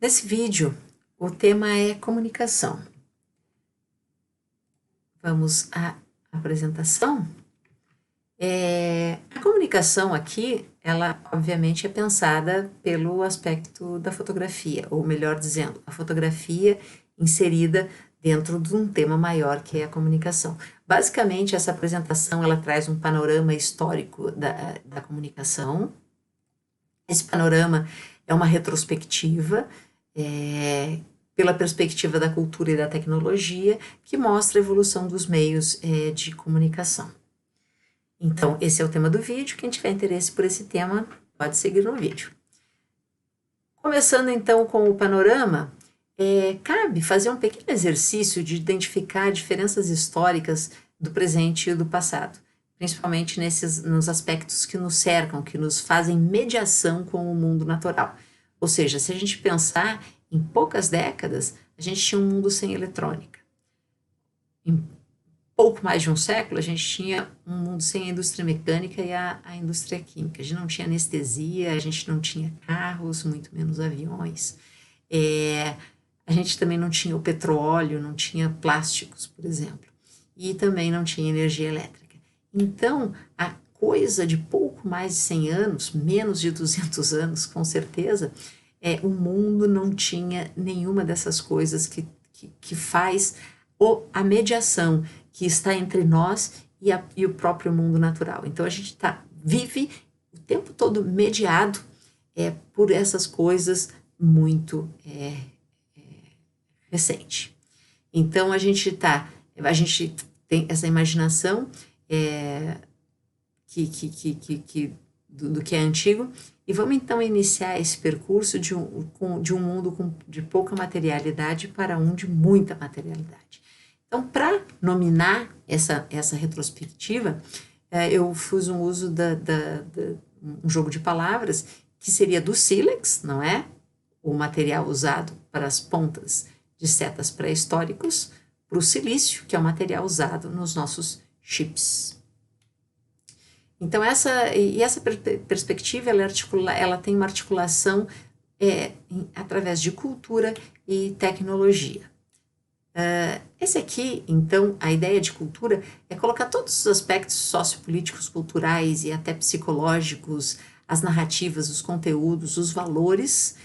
Nesse vídeo, o tema é comunicação. Vamos à apresentação. A comunicação aqui, ela obviamente é pensada pelo aspecto da fotografia, ou melhor dizendo, a fotografia inserida dentro de um tema maior que é a comunicação. Basicamente, essa apresentação ela traz um panorama histórico da comunicação. Esse panorama é uma retrospectiva, pela perspectiva da cultura e da tecnologia, que mostra a evolução dos meios de comunicação. Então, esse é o tema do vídeo. Quem tiver interesse por esse tema, pode seguir no vídeo. Começando então com o panorama, cabe fazer um pequeno exercício de identificar diferenças históricas do presente e do passado, principalmente nos aspectos que nos cercam, que nos fazem mediação com o mundo natural. Ou seja, se a gente pensar em poucas décadas, a gente tinha um mundo sem eletrônica. Em pouco mais de um século, a gente tinha um mundo sem a indústria mecânica e a indústria química. A gente não tinha anestesia, a gente não tinha carros, muito menos aviões. A gente também não tinha o petróleo, não tinha plásticos, por exemplo. E também não tinha energia elétrica. Então, a coisa de pouco mais de 100 anos, menos de 200 anos, com certeza, o mundo não tinha nenhuma dessas coisas que faz a mediação que está entre nós e o próprio mundo natural. Então, a gente vive o tempo todo mediado por essas coisas muito recentes. Então, a gente tem essa imaginação do que é antigo, e vamos então iniciar esse percurso de um mundo de pouca materialidade para um de muita materialidade. Então, para nominar essa retrospectiva, eu fiz um uso um jogo de palavras, que seria do sílex, não é? O material usado para as pontas de setas pré-históricos, para o silício, que é o material usado nos nossos chips. Então, essa perspectiva, ela tem uma articulação através de cultura e tecnologia. Esse aqui, então, a ideia de cultura é colocar todos os aspectos sociopolíticos, culturais e até psicológicos, as narrativas, os conteúdos, os valores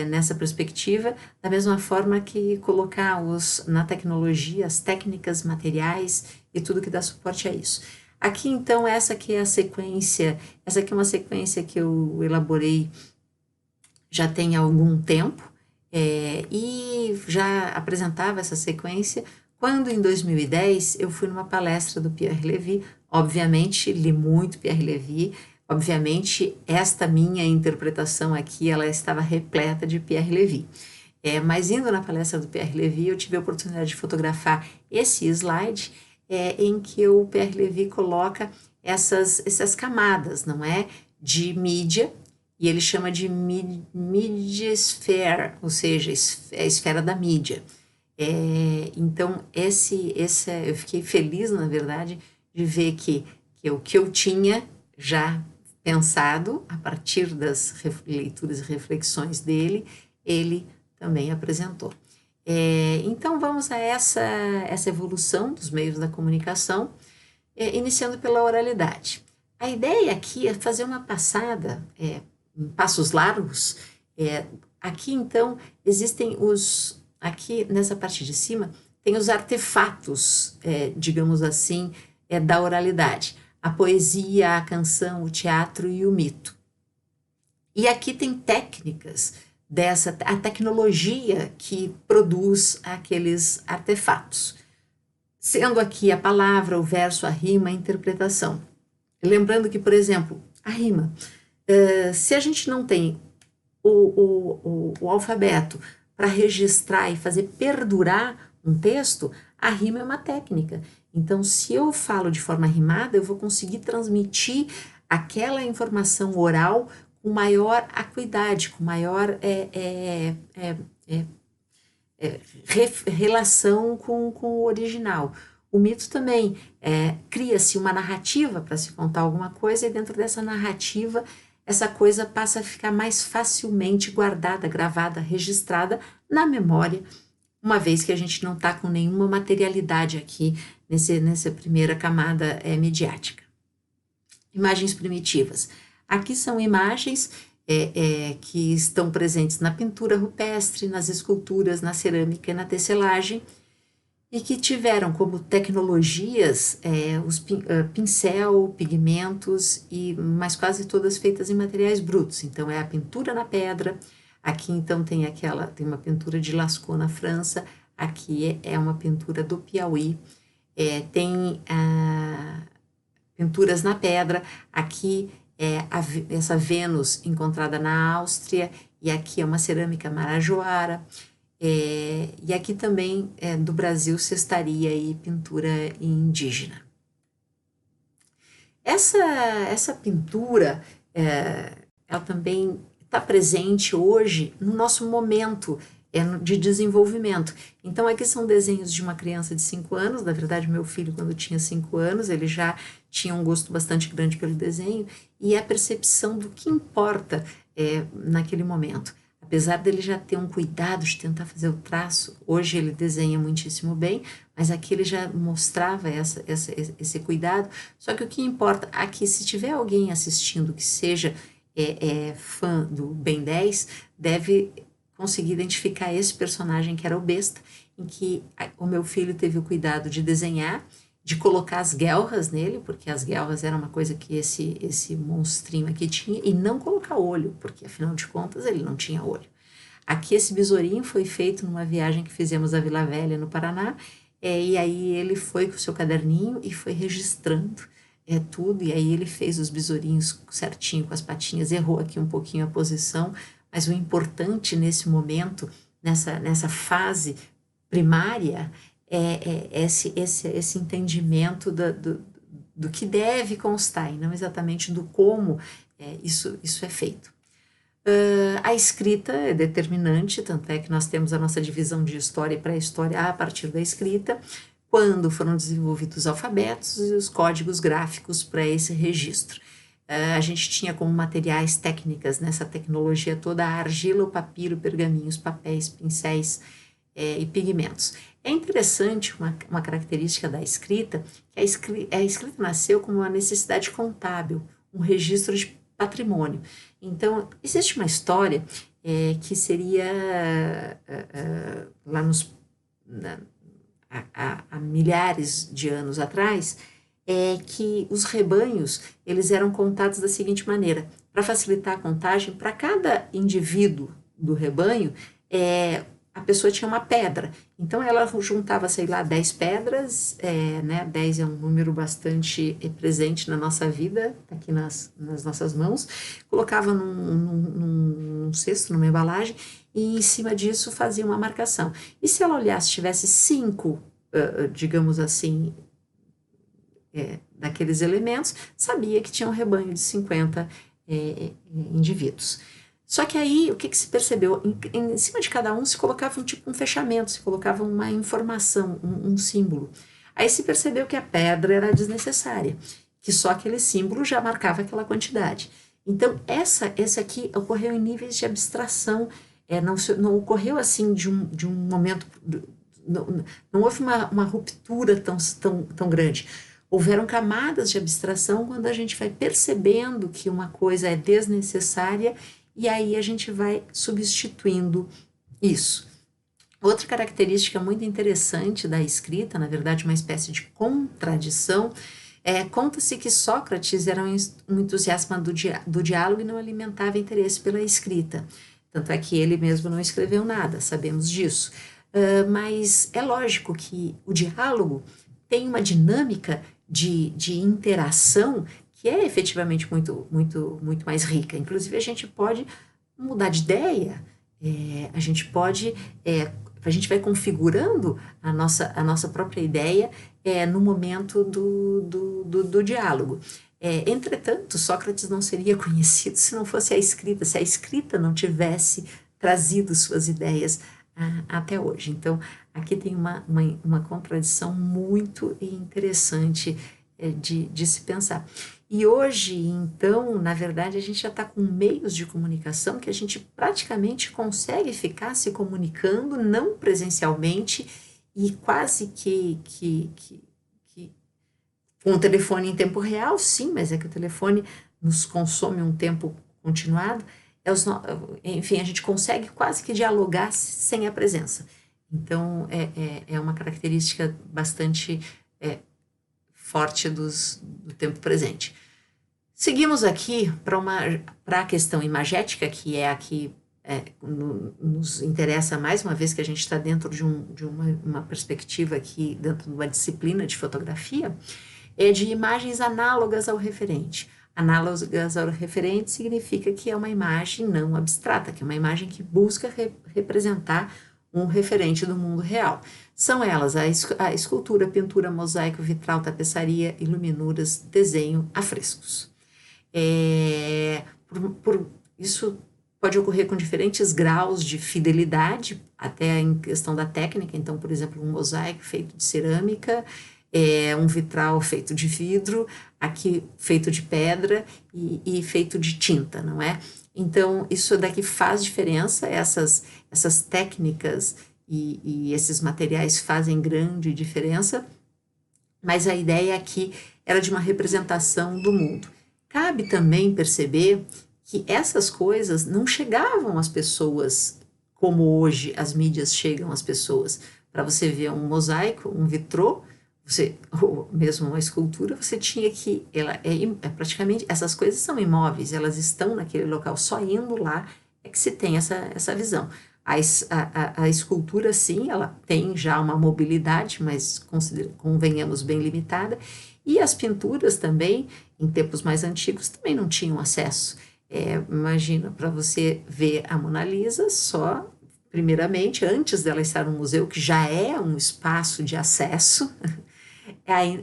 nessa perspectiva, da mesma forma que colocar na tecnologia as técnicas, materiais e tudo que dá suporte a isso. Aqui, então, essa aqui é a sequência, essa aqui é uma sequência que eu elaborei já tem algum tempo, e já apresentava essa sequência quando, em 2010, eu fui numa palestra do Pierre Levy. Obviamente, li muito Pierre Levy, obviamente, esta minha interpretação aqui, ela estava repleta de Pierre Levy. Mas indo na palestra do Pierre Levy, eu tive a oportunidade de fotografar esse slide, em que o Pierre Levy coloca essas camadas, não é? De mídia, e ele chama de media sphere, ou seja, a esfera da mídia. Então, eu fiquei feliz, na verdade, de ver que o que eu tinha já pensado, a partir das leituras e reflexões dele, ele também apresentou. Então, vamos a essa evolução dos meios da comunicação, iniciando pela oralidade. A ideia aqui é fazer uma passada em passos largos. Aqui, então, existem aqui nessa parte de cima, tem os artefatos, digamos assim, da oralidade. A poesia, a canção, o teatro e o mito. E aqui tem técnicas a tecnologia que produz aqueles artefatos. Sendo aqui a palavra, o verso, a rima, a interpretação. Lembrando que, por exemplo, a rima, se a gente não tem o alfabeto para registrar e fazer perdurar um texto, a rima é uma técnica. Então, se eu falo de forma rimada, eu vou conseguir transmitir aquela informação oral com maior acuidade, com maior relação com o original. O mito também cria-se uma narrativa para se contar alguma coisa, e dentro dessa narrativa essa coisa passa a ficar mais facilmente guardada, gravada, registrada na memória, uma vez que a gente não está com nenhuma materialidade aqui nessa primeira camada midiática. Imagens primitivas. Aqui são imagens que estão presentes na pintura rupestre, nas esculturas, na cerâmica e na tecelagem, e que tiveram como tecnologias os pincel, pigmentos, mas quase todas feitas em materiais brutos. Então é a pintura na pedra. Aqui então tem uma pintura de Lascaux na França. Aqui é uma pintura do Piauí. Tem pinturas na pedra. Aqui essa Vênus encontrada na Áustria, e aqui é uma cerâmica marajoara. E aqui também do Brasil cestaria e pintura indígena. Essa pintura ela também está presente hoje no nosso momento de desenvolvimento. Então aqui são desenhos de uma criança de 5 anos, na verdade meu filho quando tinha 5 anos, ele já tinha um gosto bastante grande pelo desenho, e a percepção do que importa naquele momento. Apesar dele já ter um cuidado de tentar fazer o traço, hoje ele desenha muitíssimo bem, mas aqui ele já mostrava esse cuidado. Só que o que importa aqui, se tiver alguém assistindo que seja fã do Ben 10, deve conseguir identificar esse personagem que era o besta, em que o meu filho teve o cuidado de desenhar, de colocar as guelras nele, porque as guelras era uma coisa que esse monstrinho aqui tinha, e não colocar olho, porque afinal de contas ele não tinha olho. Aqui esse besourinho foi feito numa viagem que fizemos a Vila Velha, no Paraná, e aí ele foi com o seu caderninho e foi registrando tudo, e aí ele fez os besourinhos certinho com as patinhas, errou aqui um pouquinho a posição, mas o importante nesse momento, nessa fase primária, esse entendimento do que deve constar, e não exatamente do como isso é feito. A escrita é determinante, tanto é que nós temos a nossa divisão de história e pré-história a partir da escrita, quando foram desenvolvidos os alfabetos e os códigos gráficos para esse registro. A gente tinha como materiais técnicas nessa tecnologia toda a argila, o papiro, pergaminhos, papéis, pincéis e pigmentos. É interessante uma característica da escrita, que a escrita nasceu como uma necessidade contábil, um registro de patrimônio. Então, existe uma história que seria lá há milhares de anos atrás, que os rebanhos eles eram contados da seguinte maneira: para facilitar a contagem, para cada indivíduo do rebanho, a pessoa tinha uma pedra. Então ela juntava, sei lá, 10 pedras, 10 é um número bastante presente na nossa vida, aqui nas nossas mãos, colocava num cesto, numa embalagem, e em cima disso fazia uma marcação. E se ela olhasse, tivesse 5, digamos assim, daqueles elementos, sabia que tinha um rebanho de 50 indivíduos. Só que aí, o que se percebeu? Em cima de cada um se colocava um fechamento, se colocava uma informação, um símbolo. Aí se percebeu que a pedra era desnecessária, que só aquele símbolo já marcava aquela quantidade. Então, essa aqui ocorreu em níveis de abstração, não ocorreu assim de um momento, não houve uma ruptura tão grande. Houveram camadas de abstração quando a gente vai percebendo que uma coisa é desnecessária, e aí a gente vai substituindo isso. Outra característica muito interessante da escrita, na verdade uma espécie de contradição, conta-se que Sócrates era um entusiasta do diálogo e não alimentava interesse pela escrita. Tanto é que ele mesmo não escreveu nada, sabemos disso. Mas é lógico que o diálogo tem uma dinâmica de interação que é efetivamente muito mais rica. Inclusive, a gente pode mudar de ideia, a gente vai configurando a nossa própria ideia no momento do diálogo. Entretanto, Sócrates não seria conhecido se não fosse a escrita, se a escrita não tivesse trazido suas ideias até hoje. Então, aqui tem uma contradição muito interessante de se pensar. E hoje, então, na verdade, a gente já está com meios de comunicação que a gente praticamente consegue ficar se comunicando, não presencialmente, e quase que com o telefone em tempo real, sim, mas é que o telefone nos consome um tempo continuado. Enfim, a gente consegue quase que dialogar sem a presença. Então, é uma característica bastante forte do tempo presente. Seguimos aqui para a questão imagética, que é a que nos interessa mais, uma vez que a gente está dentro de uma perspectiva aqui, dentro de uma disciplina de fotografia, é de imagens análogas ao referente. Análogas ao referente significa que é uma imagem não abstrata, que é uma imagem que busca representar um referente do mundo real. São elas a escultura, pintura, mosaico, vitral, tapeçaria, iluminuras, desenho, afrescos. Isso pode ocorrer com diferentes graus de fidelidade, até em questão da técnica. Então, por exemplo, um mosaico feito de cerâmica, um vitral feito de vidro, aqui feito de pedra e feito de tinta, não é? Então, isso daqui faz diferença, essas técnicas e esses materiais fazem grande diferença, mas a ideia aqui era de uma representação do mundo. Cabe também perceber que essas coisas não chegavam às pessoas como hoje as mídias chegam às pessoas. Para você ver um mosaico, um vitrô, ou mesmo uma escultura, você tinha que, praticamente, essas coisas são imóveis, elas estão naquele local, só indo lá é que se tem essa visão. A escultura, sim, ela tem já uma mobilidade, mas convenhamos bem limitada, e as pinturas também, em tempos mais antigos, também não tinham acesso. Imagina, para você ver a Mona Lisa, só, primeiramente, antes dela estar no museu, que já é um espaço de acesso,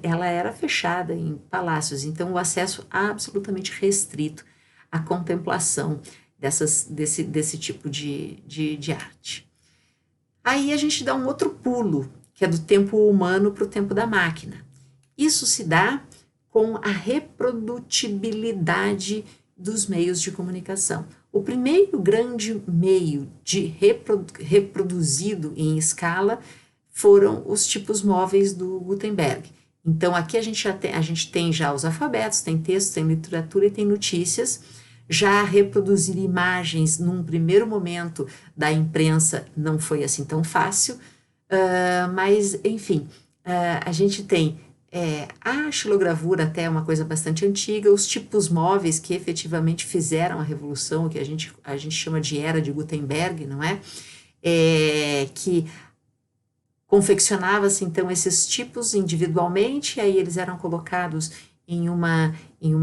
ela era fechada em palácios, então o acesso absolutamente restrito à contemplação desse tipo de arte. Aí a gente dá um outro pulo, que é do tempo humano para o tempo da máquina. Isso se dá com a reprodutibilidade dos meios de comunicação. O primeiro grande meio de reproduzido em escala foram os tipos móveis do Gutenberg. Então, aqui a gente tem já os alfabetos, tem textos, tem literatura e tem notícias. Já reproduzir imagens num primeiro momento da imprensa não foi assim tão fácil, mas, enfim, a gente tem a xilogravura, até uma coisa bastante antiga, os tipos móveis que efetivamente fizeram a revolução, que a gente chama de era de Gutenberg, não é? Que confeccionava-se, então, esses tipos individualmente, e aí eles eram colocados em uma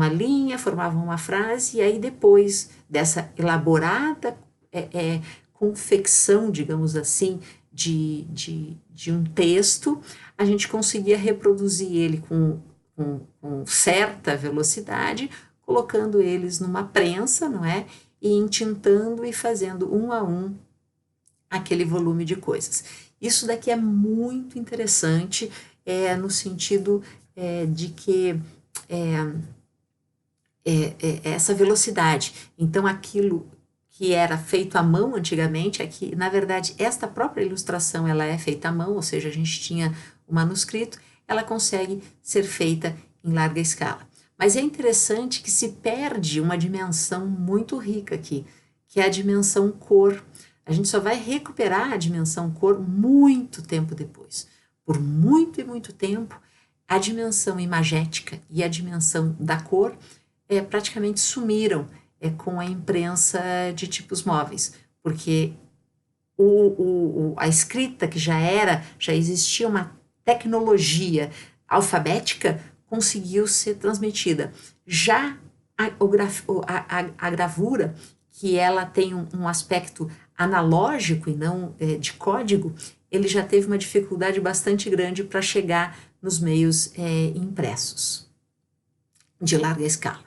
linha, formavam uma frase, e aí depois dessa elaborada confecção, digamos assim, de um texto, a gente conseguia reproduzir ele com certa velocidade, colocando eles numa prensa, não é? E entintando e fazendo um a um aquele volume de coisas. Isso daqui é muito interessante, no sentido de que essa velocidade. Então, aquilo que era feito à mão antigamente, aqui, na verdade, esta própria ilustração ela é feita à mão, ou seja, a gente tinha o manuscrito, ela consegue ser feita em larga escala. Mas é interessante que se perde uma dimensão muito rica aqui, que é a dimensão cor. A gente só vai recuperar a dimensão cor muito tempo depois. Por muito e muito tempo, a dimensão imagética e a dimensão da cor praticamente sumiram com a imprensa de tipos móveis, porque a escrita que já existia uma tecnologia alfabética, conseguiu ser transmitida. Já a gravura, que ela tem um aspecto analógico e não de código, ele já teve uma dificuldade bastante grande para chegar nos meios impressos de larga escala.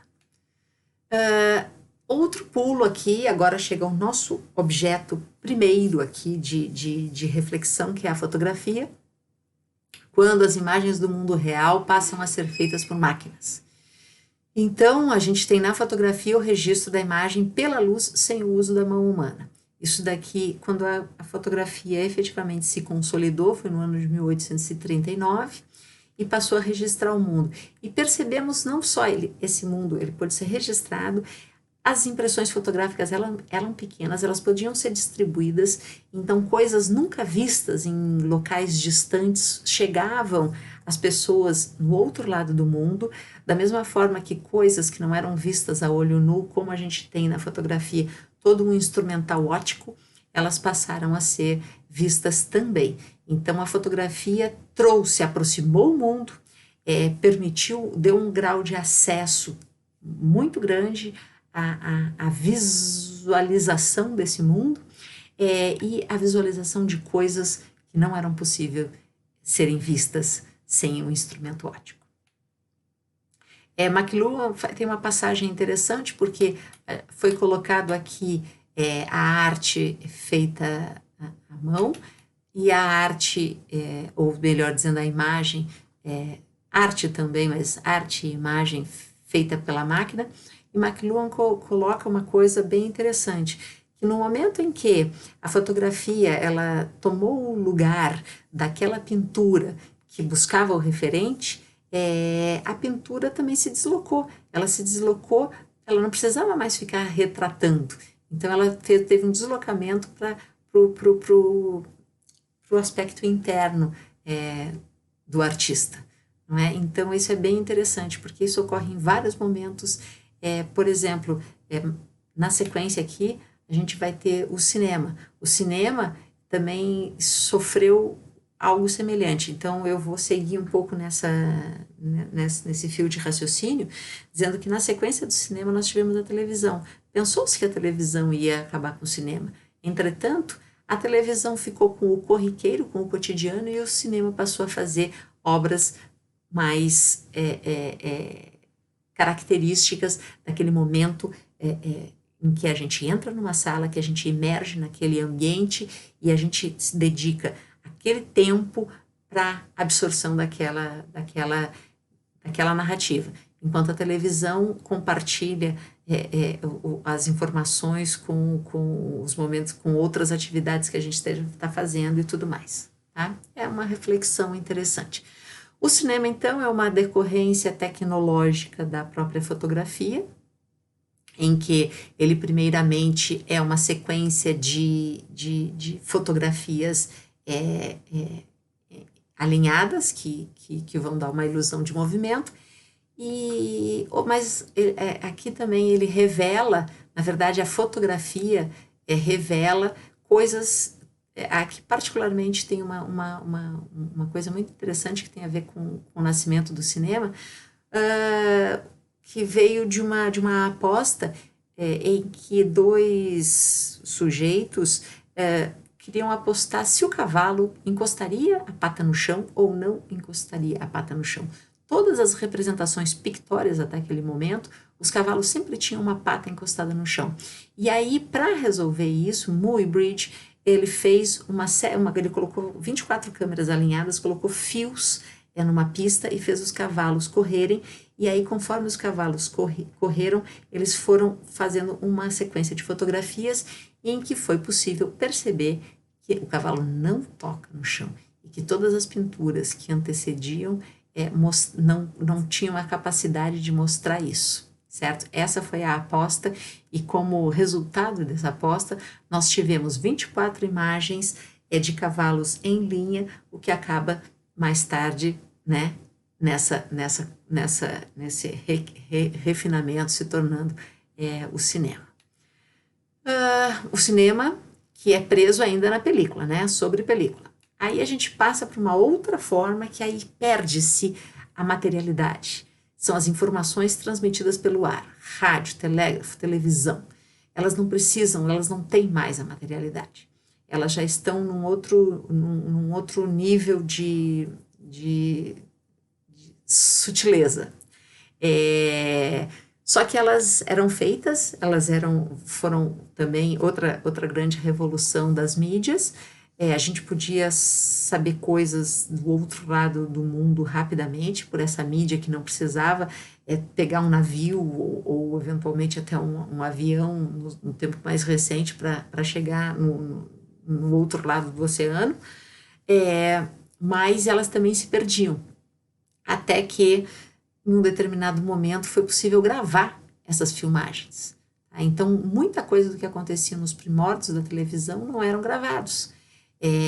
Outro pulo aqui, agora chega ao nosso objeto primeiro aqui de reflexão, que é a fotografia, quando as imagens do mundo real passam a ser feitas por máquinas. Então, a gente tem na fotografia o registro da imagem pela luz sem o uso da mão humana. Isso daqui, quando a fotografia efetivamente se consolidou, foi no ano de 1839, e passou a registrar o mundo. E percebemos não só esse mundo, ele pode ser registrado, as impressões fotográficas eram pequenas, elas podiam ser distribuídas, então coisas nunca vistas em locais distantes chegavam às pessoas no outro lado do mundo, da mesma forma que coisas que não eram vistas a olho nu, como a gente tem na fotografia, todo um instrumental óptico, elas passaram a ser vistas também. Então a fotografia aproximou o mundo, permitiu, deu um grau de acesso muito grande a visualização desse mundo e a visualização de coisas que não eram possível serem vistas sem um instrumento óptico. McLuhan tem uma passagem interessante porque foi colocado aqui a arte feita à mão e a arte, ou melhor dizendo, a imagem, arte também, mas arte e imagem feita pela máquina. E McLuhan coloca uma coisa bem interessante, que no momento em que a fotografia ela tomou o lugar daquela pintura que buscava o referente, a pintura também se deslocou. Ela se deslocou, ela não precisava mais ficar retratando. Então ela teve um deslocamento para o aspecto interno do artista. Não é? Então isso é bem interessante, porque isso ocorre em vários momentos. Por exemplo, na sequência aqui, a gente vai ter o cinema. O cinema também sofreu algo semelhante. Então, eu vou seguir um pouco nesse fio de raciocínio, dizendo que na sequência do cinema nós tivemos a televisão. Pensou-se que a televisão ia acabar com o cinema. Entretanto, a televisão ficou com o corriqueiro, com o cotidiano, e o cinema passou a fazer obras mais características daquele momento em que a gente entra numa sala, que a gente emerge naquele ambiente e a gente se dedica aquele tempo para absorção daquela narrativa. Enquanto a televisão compartilha as informações com os momentos, com outras atividades que a gente está fazendo e tudo mais. Tá? É uma reflexão interessante. O cinema, então, é uma decorrência tecnológica da própria fotografia, em que ele, primeiramente, é uma sequência de fotografias alinhadas, que vão dar uma ilusão de movimento, mas aqui também ele revela, na verdade, a fotografia revela coisas. Aqui, particularmente, tem uma coisa muito interessante que tem a ver com o nascimento do cinema, que veio de uma aposta em que dois sujeitos queriam apostar se o cavalo encostaria a pata no chão ou não encostaria a pata no chão. Todas as representações pictóricas até aquele momento, os cavalos sempre tinham uma pata encostada no chão. E aí, para resolver isso, Muybridge, ele fez ele colocou 24 câmeras alinhadas, colocou fios numa pista e fez os cavalos correrem, e aí conforme os cavalos correram, eles foram fazendo uma sequência de fotografias em que foi possível perceber que o cavalo não toca no chão e que todas as pinturas que antecediam não tinham a capacidade de mostrar isso. Certo? Essa foi a aposta, e como resultado dessa aposta, nós tivemos 24 imagens de cavalos em linha, o que acaba mais tarde, né, nesse refinamento, se tornando o cinema. O cinema que é preso ainda na película, né, sobre película. Aí a gente passa para uma outra forma que aí perde-se a materialidade. São as informações transmitidas pelo ar, rádio, telégrafo, televisão. Elas não têm mais a materialidade. Elas já estão num outro nível de sutileza. Só que elas eram feitas, foram também outra grande revolução das mídias, A gente podia saber coisas do outro lado do mundo rapidamente, por essa mídia que não precisava pegar um navio ou eventualmente até um avião no tempo mais recente para chegar no outro lado do oceano. Mas elas também se perdiam, até que em um determinado momento foi possível gravar essas filmagens. Tá? Então, muita coisa do que acontecia nos primórdios da televisão não eram gravados.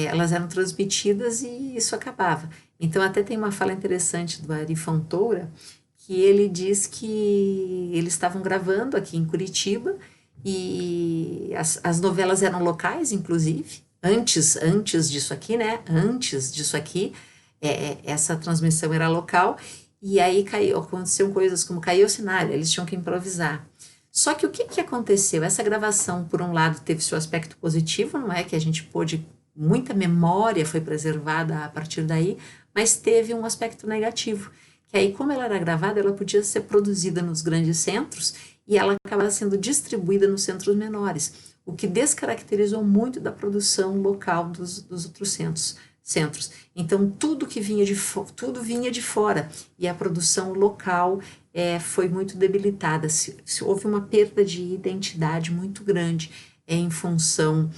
Elas eram transmitidas e isso acabava. Então, até tem uma fala interessante do Ari Fontoura, que ele diz que eles estavam gravando aqui em Curitiba e as novelas eram locais, inclusive, antes disso aqui, né? Antes disso aqui, essa transmissão era local e aí aconteciam coisas como caiu o cenário, eles tinham que improvisar. Só que o que aconteceu? Essa gravação, por um lado, teve seu aspecto positivo, não é? Que a gente pôde, muita memória foi preservada a partir daí, mas teve um aspecto negativo. Que aí, como ela era gravada, ela podia ser produzida nos grandes centros e ela acabava sendo distribuída nos centros menores, o que descaracterizou muito da produção local dos outros centros. Então, tudo vinha de fora e a produção local foi muito debilitada. Houve uma perda de identidade muito grande em função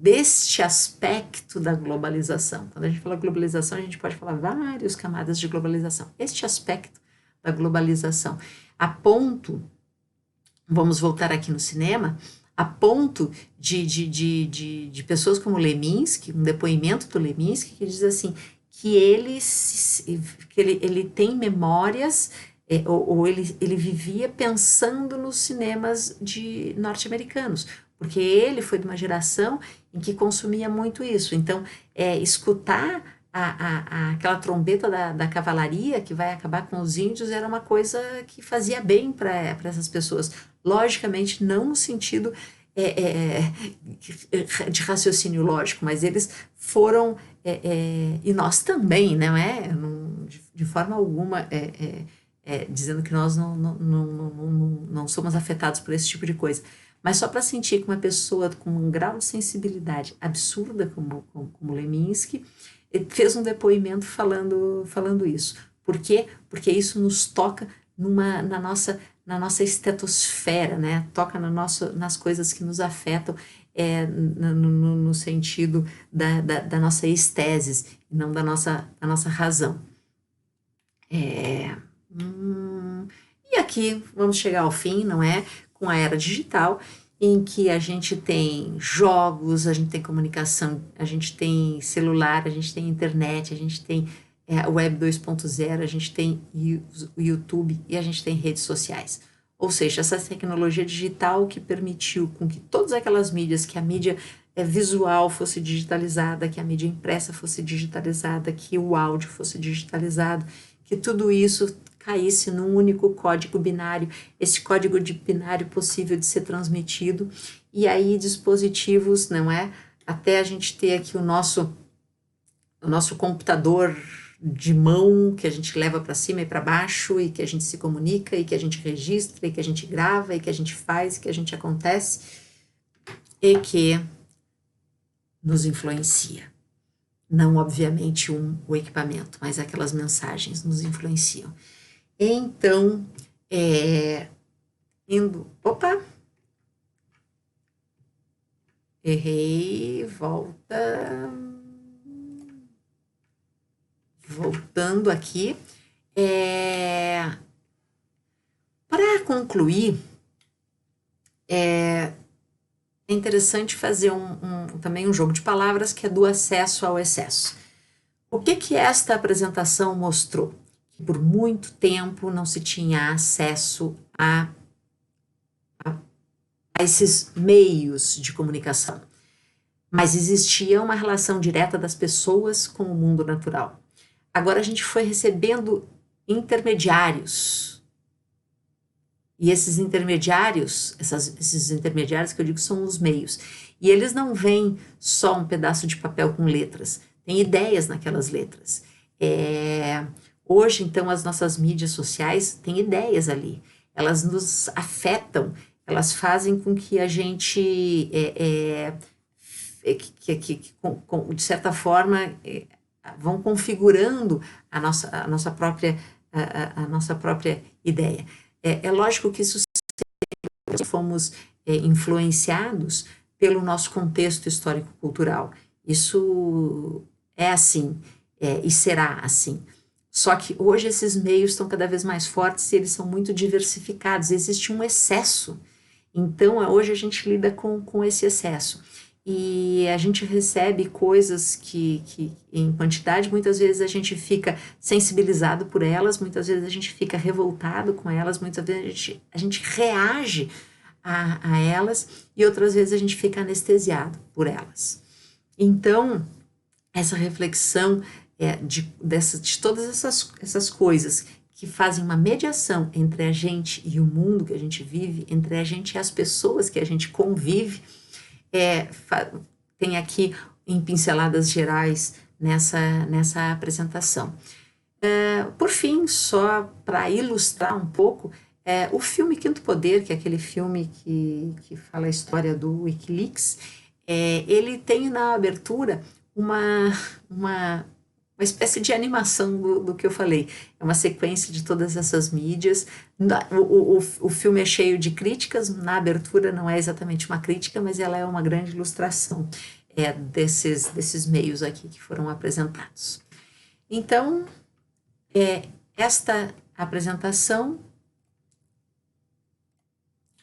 deste aspecto da globalização. Quando a gente fala globalização, a gente pode falar várias camadas de globalização. Este aspecto da globalização, a ponto, vamos voltar aqui no cinema, a ponto de pessoas como Leminski, um depoimento do Leminski, que diz assim, que ele tem memórias, ou ele vivia pensando nos cinemas norte-americanos, porque ele foi de uma geração em que consumia muito isso. Então, escutar aquela trombeta da cavalaria que vai acabar com os índios era uma coisa que fazia bem para essas pessoas. Logicamente, não no sentido de raciocínio lógico, mas eles foram, e nós também, não é? De forma alguma, dizendo que nós não somos afetados por esse tipo de coisa. Mas só para sentir que uma pessoa com um grau de sensibilidade absurda como Leminski fez um depoimento falando isso. Por quê? Porque isso nos toca na nossa estetosfera, né? Toca nas coisas que nos afetam no sentido da nossa estesis, e não da nossa razão. E aqui vamos chegar ao fim, não é? Com a era digital, em que a gente tem jogos, a gente tem comunicação, a gente tem celular, a gente tem internet, a gente tem Web 2.0, a gente tem o YouTube e a gente tem redes sociais. Ou seja, essa tecnologia digital que permitiu com que todas aquelas mídias, que a mídia visual fosse digitalizada, que a mídia impressa fosse digitalizada, que o áudio fosse digitalizado, que tudo isso caísse num único código binário, esse código de binário possível de ser transmitido, e aí dispositivos, não é? Até a gente ter aqui o nosso computador de mão, que a gente leva para cima e para baixo, e que a gente se comunica, e que a gente registra, e que a gente grava, e que a gente faz, e que a gente acontece, e que nos influencia. Não, obviamente, o equipamento, mas aquelas mensagens nos influenciam. Então, Opa! Errei, voltando aqui. Para concluir, é interessante fazer também um jogo de palavras, que é do acesso ao excesso. O que esta apresentação mostrou? Que por muito tempo não se tinha acesso a esses meios de comunicação, mas existia uma relação direta das pessoas com o mundo natural. Agora a gente foi recebendo intermediários, e esses intermediários que eu digo são os meios, e eles não veem só um pedaço de papel com letras, tem ideias naquelas letras. Hoje, então, as nossas mídias sociais têm ideias ali, elas nos afetam, elas fazem com que a gente de certa forma, vão configurando a nossa própria, a nossa própria ideia. É lógico que isso fomos influenciados pelo nosso contexto histórico-cultural. Isso é assim, e será assim. Só que hoje esses meios estão cada vez mais fortes e eles são muito diversificados, existe um excesso. Então, hoje a gente lida com esse excesso. E a gente recebe coisas que, em quantidade, muitas vezes a gente fica sensibilizado por elas, muitas vezes a gente fica revoltado com elas, muitas vezes a gente reage a elas e outras vezes a gente fica anestesiado por elas. Então, essa reflexão de todas essas coisas que fazem uma mediação entre a gente e o mundo que a gente vive, entre a gente e as pessoas que a gente convive, tem aqui em pinceladas gerais nessa apresentação. Por fim, só para ilustrar um pouco, o filme Quinto Poder, que é aquele filme que fala a história do Wikileaks, ele tem na abertura uma espécie de animação do que eu falei. É uma sequência de todas essas mídias. O filme é cheio de críticas, na abertura não é exatamente uma crítica, mas ela é uma grande ilustração desses meios aqui que foram apresentados. Então, esta apresentação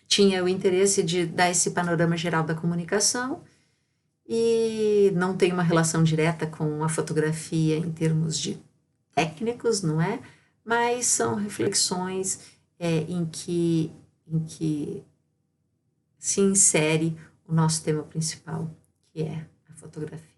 tinha o interesse de dar esse panorama geral da comunicação e não tem uma relação direta com a fotografia em termos de técnicos, não é? Mas são reflexões em que se insere o nosso tema principal, que é a fotografia.